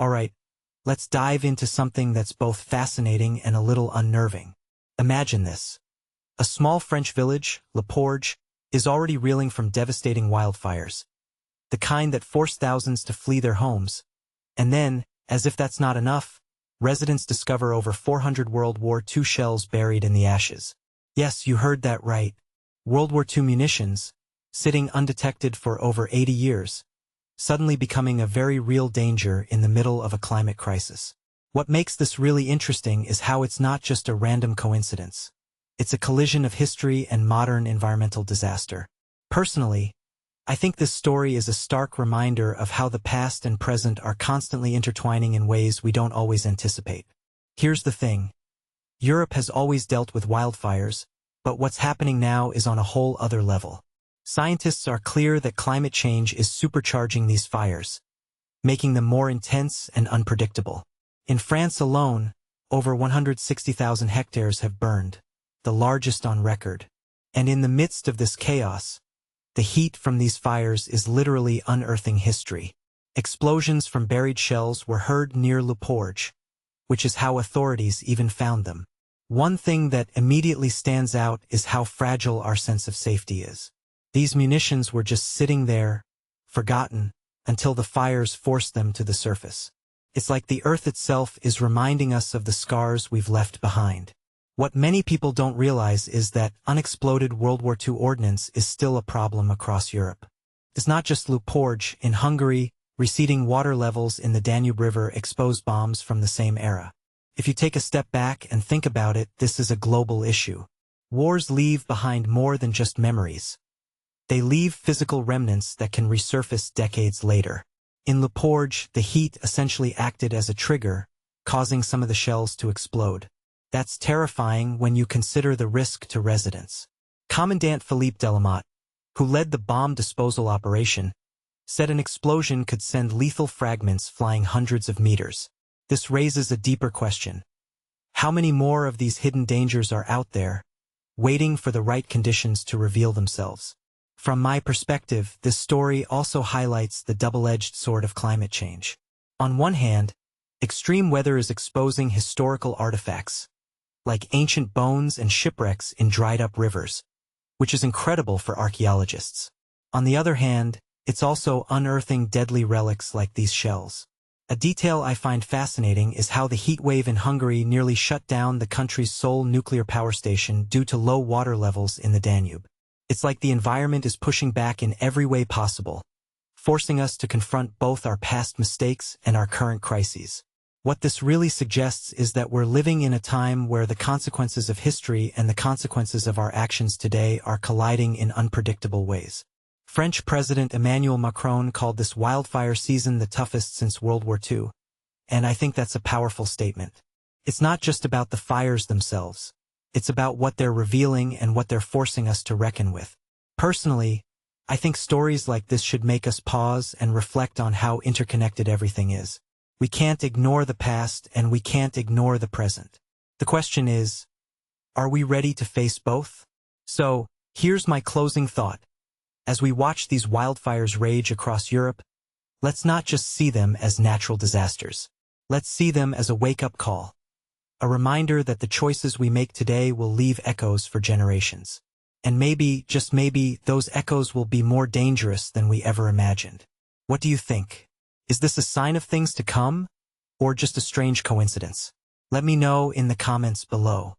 Alright, let's dive into something that's both fascinating and a little unnerving. Imagine this. A small French village, Porge, is already reeling from devastating wildfires, the kind that forced thousands to flee their homes. And then, as if that's not enough, residents discover over 400 World War II shells buried in the ashes. Yes, you heard that right. World War II munitions, sitting undetected for over 80 years, suddenly becoming a very real danger in the middle of a climate crisis. What makes this really interesting is how it's not just a random coincidence. It's a collision of history and modern environmental disaster. Personally, I think this story is a stark reminder of how the past and present are constantly intertwining in ways we don't always anticipate. Here's the thing. Europe has always dealt with wildfires, but what's happening now is on a whole other level. Scientists are clear that climate change is supercharging these fires, making them more intense and unpredictable. In France alone, over 160,000 hectares have burned, the largest on record. And in the midst of this chaos, the heat from these fires is literally unearthing history. Explosions from buried shells were heard near Porge, which is how authorities even found them. One thing that immediately stands out is how fragile our sense of safety is. These munitions were just sitting there, forgotten, until the fires forced them to the surface. It's like the earth itself is reminding us of the scars we've left behind. What many people don't realize is that unexploded World War II ordnance is still a problem across Europe. It's not just Porge. In Hungary, receding water levels in the Danube River expose bombs from the same era. If you take a step back and think about it, this is a global issue. Wars leave behind more than just memories. They leave physical remnants that can resurface decades later. In Porge, the heat essentially acted as a trigger, causing some of the shells to explode. That's terrifying when you consider the risk to residents. Commandant Philippe Delamotte, who led the bomb disposal operation, said an explosion could send lethal fragments flying hundreds of meters. This raises a deeper question. How many more of these hidden dangers are out there, waiting for the right conditions to reveal themselves? From my perspective, this story also highlights the double-edged sword of climate change. On one hand, extreme weather is exposing historical artifacts, like ancient bones and shipwrecks in dried-up rivers, which is incredible for archaeologists. On the other hand, it's also unearthing deadly relics like these shells. A detail I find fascinating is how the heat wave in Hungary nearly shut down the country's sole nuclear power station due to low water levels in the Danube. It's like the environment is pushing back in every way possible, forcing us to confront both our past mistakes and our current crises. What this really suggests is that we're living in a time where the consequences of history and the consequences of our actions today are colliding in unpredictable ways. French President Emmanuel Macron called this wildfire season the toughest since World War II, and I think that's a powerful statement. It's not just about the fires themselves. It's about what they're revealing and what they're forcing us to reckon with. Personally, I think stories like this should make us pause and reflect on how interconnected everything is. We can't ignore the past and we can't ignore the present. The question is, are we ready to face both? So, here's my closing thought. As we watch these wildfires rage across Europe, let's not just see them as natural disasters. Let's see them as a wake-up call. A reminder that the choices we make today will leave echoes for generations. And maybe, just maybe, those echoes will be more dangerous than we ever imagined. What do you think? Is this a sign of things to come, or just a strange coincidence? Let me know in the comments below.